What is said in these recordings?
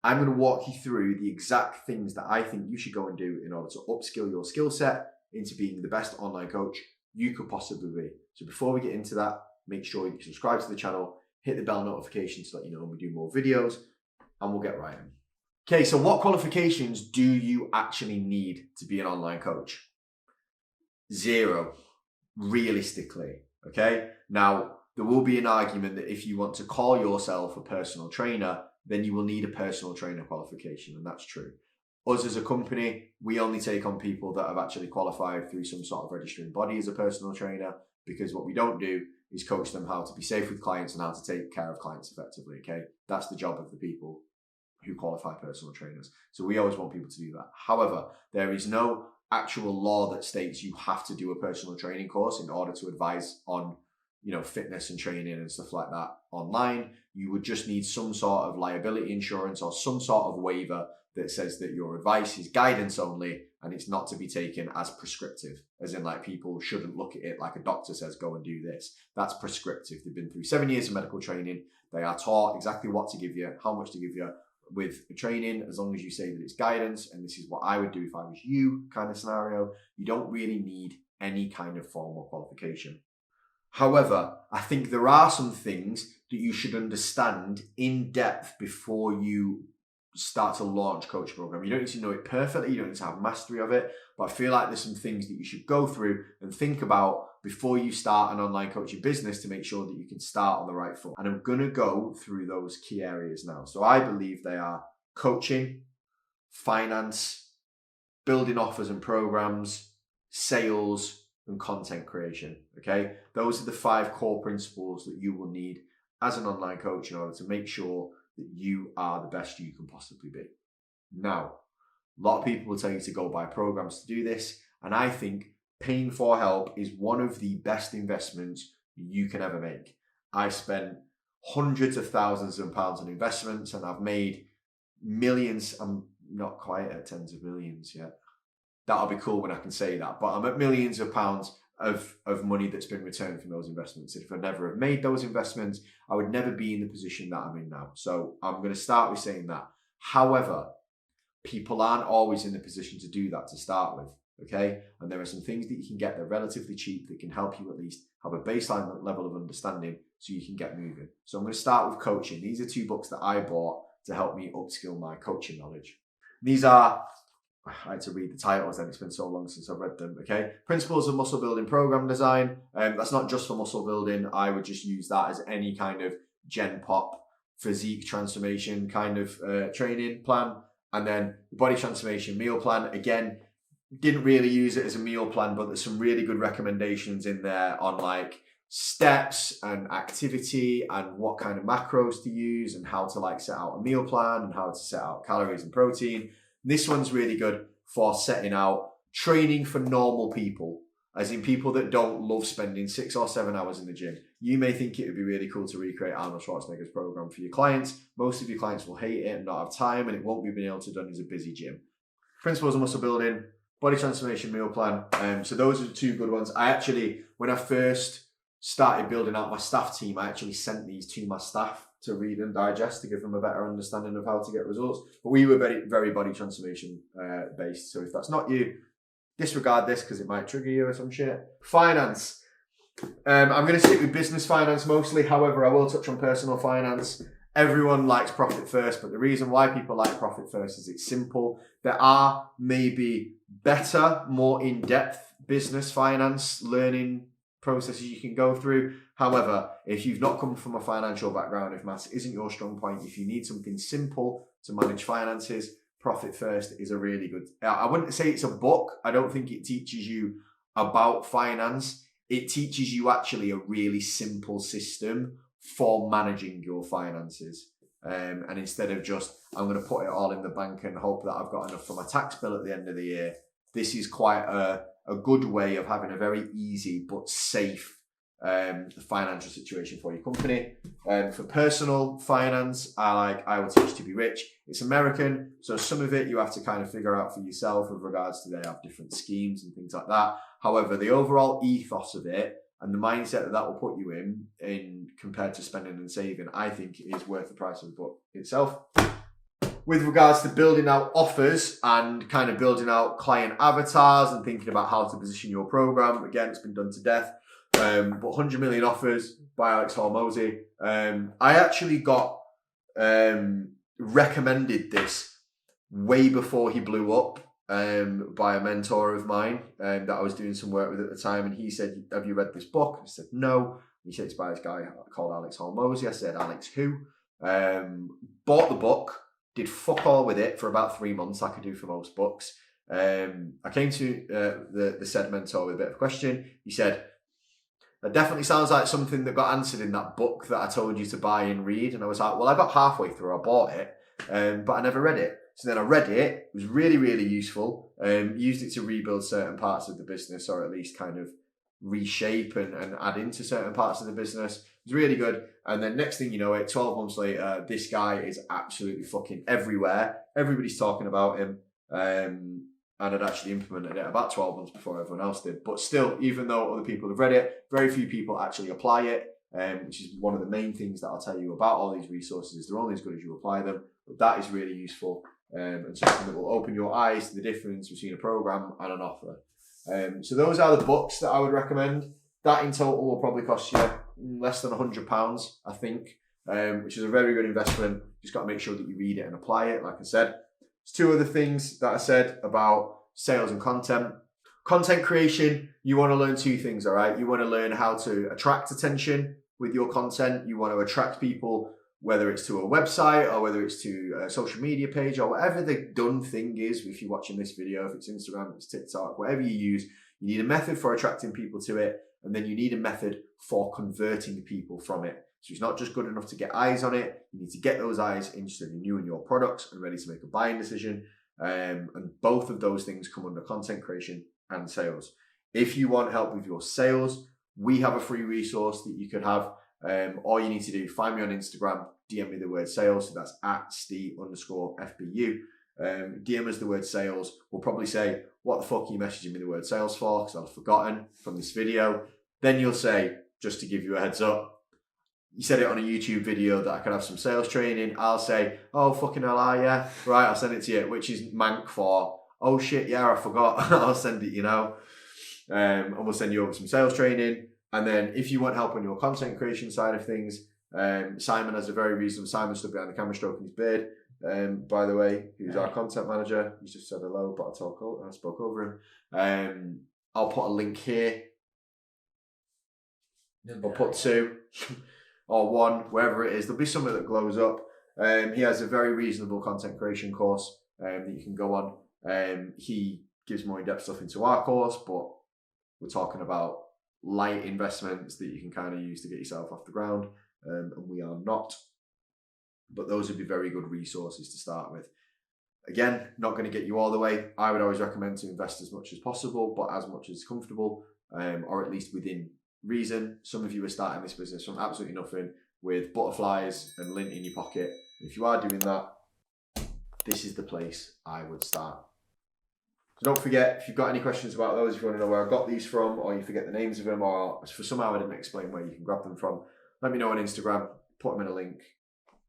I'm going to walk you through the exact things that I think you should go and do in order to upskill your skill set into being the best online coach you could possibly be. So before we get into that, make sure you subscribe to the channel, hit the bell notification to let you know when we do more videos, and we'll get right in. Okay, so what qualifications do you actually need to be an online coach? 0, realistically, okay? Now, there will be an argument that if you want to call yourself a personal trainer, then you will need a personal trainer qualification, and that's true. Us as a company, we only take on people that have actually qualified through some sort of registering body as a personal trainer, because what we don't do is coach them how to be safe with clients and how to take care of clients effectively, okay? That's the job of the people who qualify personal trainers. So we always want people to do that. However, there is no actual law that states you have to do a personal training course in order to advise on, fitness and training and stuff like that online. You would just need some sort of liability insurance or some sort of waiver that says that your advice is guidance only and it's not to be taken as prescriptive, as in like people shouldn't look at it like a doctor says, go and do this. That's prescriptive. They've been through 7 years of medical training. They are taught exactly what to give you, how much to give you with the training, as long as you say that it's guidance, and this is what I would do if I was you kind of scenario. You don't really need any kind of formal qualification. However, I think there are some things that you should understand in depth before you start to launch coaching program. You don't need to know it perfectly, you don't need to have mastery of it, but I feel like there's some things that you should go through and think about before you start an online coaching business to make sure that you can start on the right foot. And I'm going to go through those key areas now. So I believe they are coaching, finance, building offers and programs, sales, and content creation, okay? Those are the 5 core principles that you will need as an online coach in order to make sure that you are the best you can possibly be. Now, a lot of people will tell you to go buy programs to do this, and I think paying for help is one of the best investments you can ever make. I spent hundreds of thousands of pounds on investments and I've made millions. I'm not quite at tens of millions yet. That'll be cool when I can say that, but I'm at millions of pounds of money that's been returned from those investments. If I never have made those investments, I would never be in the position that I'm in now. So I'm going to start with saying that. However, people aren't always in the position to do that to start with, okay? And there are some things that you can get that are relatively cheap that can help you at least have a baseline level of understanding so you can get moving. So I'm going to start with coaching. These are 2 books that I bought to help me upskill my coaching knowledge. These are, I had to read the titles and it's been so long since I've read them, okay? Principles of Muscle Building Program Design. That's not just for muscle building. I would just use that as any kind of Gen Pop physique transformation kind of training plan. And then the Body Transformation Meal Plan, again, didn't really use it as a meal plan, but there's some really good recommendations in there on like steps and activity and what kind of macros to use and how to like set out a meal plan and how to set out calories and protein. This one's really good for setting out training for normal people, as in people that don't love spending 6 or 7 hours in the gym. You may think it would be really cool to recreate Arnold Schwarzenegger's program for your clients. Most of your clients will hate it and not have time, and it won't be being able to done as a busy gym. Principles of Muscle Building, Body Transformation Meal Plan. So those are the 2 good ones. I actually, when I first started building out my staff team, I actually sent these to my staff to read and digest to give them a better understanding of how to get results. But we were very, very body transformation based. So if that's not you, disregard this because it might trigger you or some shit. Finance. I'm going to stick with business finance mostly. However, I will touch on personal finance. Everyone likes profit first, but the reason why people like profit first is it's simple. There are maybe better, more in-depth business finance learning processes you can go through. However, if you've not come from a financial background, if maths isn't your strong point, if you need something simple to manage finances, Profit First is a really good, I wouldn't say it's a book. I don't think it teaches you about finance. It teaches you actually a really simple system for managing your finances. And instead of just, I'm going to put it all in the bank and hope that I've got enough for my tax bill at the end of the year, this is quite a good way of having a very easy but safe financial situation for your company. For personal finance, I Will Teach to Be Rich. It's American, so some of it you have to kind of figure out for yourself with regards to they have different schemes and things like that. However, the overall ethos of it and the mindset that will put you in compared to spending and saving, I think is worth the price of the book itself. with regards to building out offers and kind of building out client avatars and thinking about how to position your program, again, it's been done to death. But 100 Million Offers by Alex Hormozi. I actually got recommended this way before he blew up by a mentor of mine that I was doing some work with at the time. And he said, have you read this book? I said, no. He said, it's by this guy called Alex Hormozi. I said, Alex who? Bought the book, did fuck all with it for about 3 months, like I do for most books. I came to the said mentor with a bit of a question. He said, that definitely sounds like something that got answered in that book that I told you to buy and read. And I was like, well, I got halfway through, I bought it, but I never read it. So then I read it, it was really, really useful, used it to rebuild certain parts of the business, or at least kind of reshape and add into certain parts of the business. It was really good. And then next thing you know, 12 months later, this guy is absolutely fucking everywhere. Everybody's talking about him. And I'd actually implemented it about 12 months before everyone else did. But still, even though other people have read it, very few people actually apply it, which is one of the main things that I'll tell you about all these resources. They're only as good as you apply them, but that is really useful and something that will open your eyes to the difference between a program and an offer. So those are the books that I would recommend. That in total will probably cost you less than £100, I think, which is a very good investment. Just got to make sure that you read it and apply it, like I said. There's two other things that I said about sales and content. Content creation, you want to learn two things, all right? You want to learn how to attract attention with your content. You want to attract people, whether it's to a website or whether it's to a social media page or whatever the done thing is. If you're watching this video, if it's Instagram, if it's TikTok, whatever you use, you need a method for attracting people to it. And then you need a method for converting people from it. So it's not just good enough to get eyes on it. You need to get those eyes interested in you and your products and ready to make a buying decision. And both of those things come under content creation and sales. If you want help with your sales, we have a free resource that you could have. All you need to do, find me on Instagram, DM me the word sales. So that's at @Steve_FBU. DM us the word sales. We'll probably say, what the fuck are you messaging me the word sales for? Because I've forgotten from this video. Then you'll say, just to give you a heads up, you said it on a YouTube video that I could have some sales training. I'll say, oh, fucking hell, yeah. Right, I'll send it to you, which is mank for, oh shit, yeah, I forgot. I'll send it, and we'll send you over some sales training. And then if you want help on your content creation side of things, Simon has a very reasonable, Simon stood behind the camera stroking his beard, by the way, who's our content manager. He's just said hello, but I spoke over him. I'll put a link here. I'll put 2 or 1, wherever it is. There'll be something that glows up. He has a very reasonable content creation course that you can go on. He gives more in-depth stuff into our course, but we're talking about light investments that you can kind of use to get yourself off the ground, and we are not. But those would be very good resources to start with. Again, not going to get you all the way. I would always recommend to invest as much as possible, but as much as comfortable, or at least within reason. Some of you are starting this business from absolutely nothing with butterflies and lint in your pocket. If you are doing that, this is the place I would start. So don't forget, if you've got any questions about those, if you want to know where I got these from, or you forget the names of them, or for somehow I didn't explain where you can grab them from, let me know on Instagram, put them in a link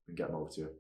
and get them over to you.